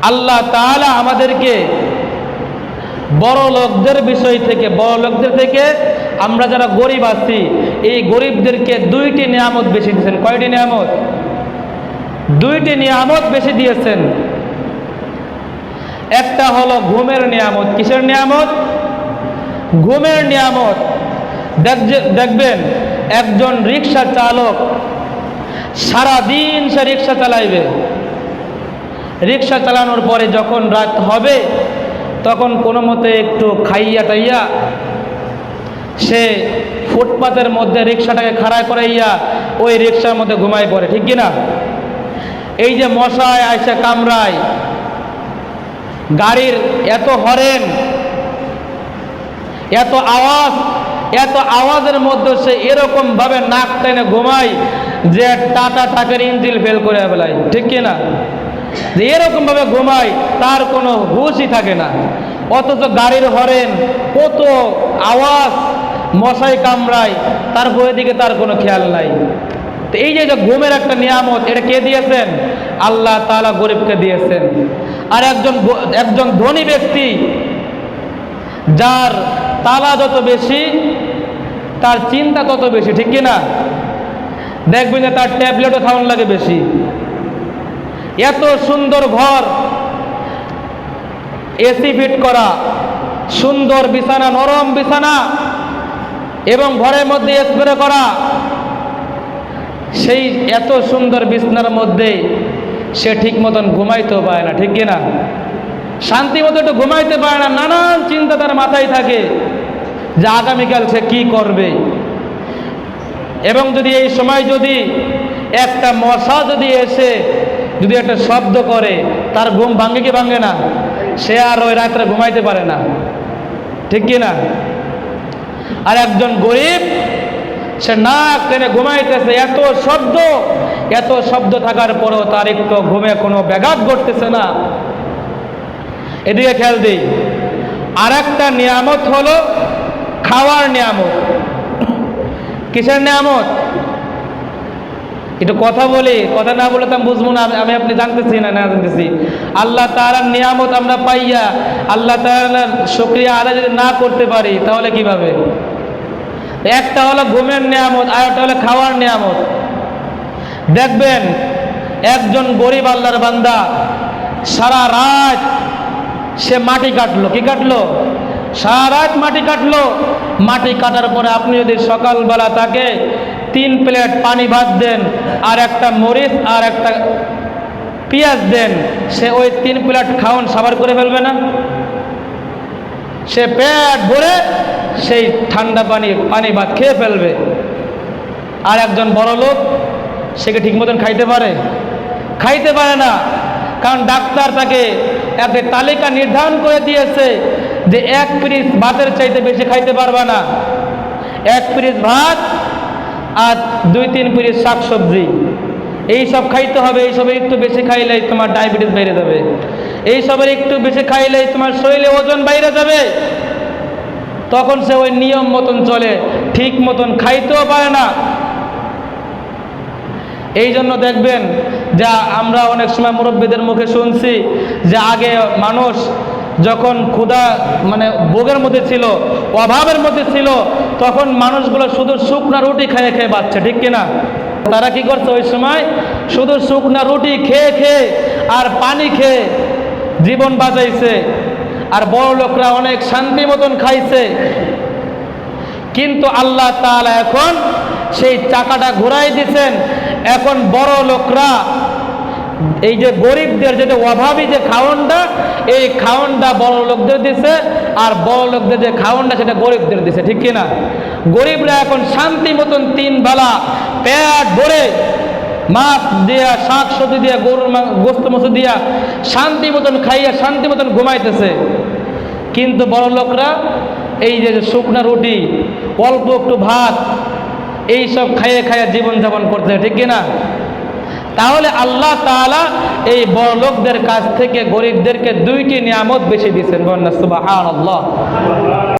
আল্লাহ তাআলা আমাদেরকে বড় লোকদের বিষয় থেকে, বড় লোকদের থেকে আমরা যারা গরিব আছি এই গরিবদেরকে দুইটি নিয়ামত বেশি দিয়েছেন। কয়টি নিয়ামত? দুইটি নিয়ামত বেশি দিয়েছেন। একটা হলো ঘুমের নিয়ামত। কিসের নিয়ামত? ঘুমের নিয়ামত। দেখবেন একজন রিক্সা চালক সারাদিন সে রিক্সা চালাইবে, রিক্সা চালানোর পরে যখন রাত হবে তখন কোনো মতে একটু খাইয়া টাইয়া সে ফুটপাতের মধ্যে রিক্সাটাকে খাড়া করাইয়া ওই রিক্সার মধ্যে ঘুমায় পড়ে, ঠিক কিনা? এই যে মশায় আইসা কামড়ায়, গাড়ির এত হরেন, এত আওয়াজ, এত আওয়াজের মধ্যে সে এরকম ভাবে নাক টেনে ঘুমায় যে টাটা ট্রাকের ইঞ্জিন ফেল করে ফেলায়, ঠিক কিনা? যে এরকম ভাবে ঘুমায় তার কোনো হুঁশই থাকে না। অথচ গাড়ির হরেন, কত আওয়াজ, মশাই কামড়ায়, তার বইয়ের দিকে তার কোনো খেয়াল নাই। তো এই যে ঘুমের একটা নিয়ামত, এটা কে দিয়েছেন? আল্লাহ তাআলা গরিবকে দিয়েছেন। আর একজন ধনী ব্যক্তি যার তালা যত বেশি তার চিন্তা তত বেশি, ঠিক কিনা? দেখবেন যে তার ট্যাবলেটও খাওয়ানো লাগে বেশি। এত সুন্দর ঘর, এসি ফিট করা, সুন্দর বিছানা, নরম বিছানা এবং ঘরের মধ্যে স্প্রে করা, সেই এত সুন্দর বিছানার মধ্যে সে ঠিক মতন ঘুমাইতেও পারে না, ঠিক কিনা? শান্তি মতো একটু ঘুমাইতে পারে না, নানান চিন্তা তার মাথায় থাকে যে আগামীকাল সে কি করবে। এবং যদি এই সময় যদি একটা মশা যদি এসে যদি একটা শব্দ করে, তার ঘুম ভাঙে কি ভাঙে না? সে আর ওই রাত্রে ঘুমাইতে পারে না, ঠিক কিনা? আর একজন গরিব সে নাক টেনে ঘুমাইতেছে, এত শব্দ থাকার পরও তার একটু ঘুমে কোনো ব্যাঘাত ঘটতেছে না। এদিকে খেয়াল দিই। আর একটা নিয়ামত হলো খাওয়ার নিয়ামত। কিসের নিয়ামত? একটু কথা বলি, কথা না বলে তো আমি বুঝবো না, আমি আপনি জানতেছি না জানতেছি। আল্লাহ তাআলার নিয়ামত আমরা পাইয়া আল্লাহ তাআলার শুকরিয়া আদায় যদি না করতে পারি তাহলে কিভাবে? একটা হলো ঘুমের নিয়ামত, আর একটা হলো খাওয়ার নিয়ামত। দেখবেন একজন গরিব আল্লাহর বান্দা সারা রাত সে মাটি কাটলো। কি কাটলো? সারা রাত মাটি কাটলো। মাটি কাটার পরে আপনি যদি সকালবেলা তাকে 3 প্লেট পানি ভাত দেন আর একটা মরিচ আর একটা পেঁয়াজ দেন, সে ওই 3 প্লেট খাওয়ান সাবার করে ফেলবে না? সে পেট ভরে সেই ঠান্ডা পানি ভাত খেয়ে ফেলবে। আর একজন বড় লোক সে কি ঠিক মতন খাইতে পারে? খাইতে পারে না। কারণ ডাক্তার তাকে একটা তালিকা নির্ধারণ করে দিয়েছে যে 1 পিস ভাতের চাইতে বেশি খাইতে পারবে না। 1 পিস ভাত আর 2-3 পিস শাকসবজি এইসব খাইতে হবে। এইসবের একটু বেশি খাইলেই তোমার ডায়াবেটিস বেড়ে যাবে, এইসবের একটু বেশি খাইলেই তোমার শরীরে ওজন বাইরে যাবে। তখন সে ওই নিয়ম মতন চলে, ঠিক মতন খাইতেও পারে না। এই জন্য দেখবেন যা আমরা অনেক সময় মুরব্বীদের মুখে শুনছি যে আগে মানুষ যখন ক্ষুধা ভোগের মধ্যে ছিল, অভাবের মধ্যে ছিল, তখন মানুষগুলো শুধু শুকনা রুটি খেয়ে খেয়ে বাঁচছে, ঠিক কিনা? তারা কি করছে? ওই সময় শুধু শুকনা রুটি খেয়ে খেয়ে আর পানি খেয়ে জীবন বাঁচাইছে। আর বড় লোকরা অনেক শান্তি মতন খাইছে। কিন্তু আল্লাহ তাআলা এখন সেই চাকাটা ঘুরাই দিচ্ছেন। এখন বড় লোকরা এই যে গরিবদের যে অভাবী যে খাওয়ানটা, এই খাওয়ানটা বড় লোকদের দিছে, আর বড় লোকদের যে খাওয়ানটা সেটা গরিবদের দিছে, ঠিক কিনা? গরিবরা এখন শান্তি মতন 3 বেলা পেট ভরে মাছ দিয়া, শাক সবজি দিয়া, গরুর গোস্ত মাছ দিয়া শান্তি মতন খাইয়া শান্তি মতন ঘুমাইতেছে। কিন্তু বড় লোকরা এই যে শুকনা রুটি, অল্প একটু ভাত, এইসব খাইয়ে খাইয়ে জীবনযাপন করতেছে, ঠিক কিনা? তাহলে আল্লাহ তাআলা এই বড় লোকদের কাছ থেকে গরিবদেরকে 2টি নিয়ামত বেশি দিয়েছেন। সুবহানাল্লাহ।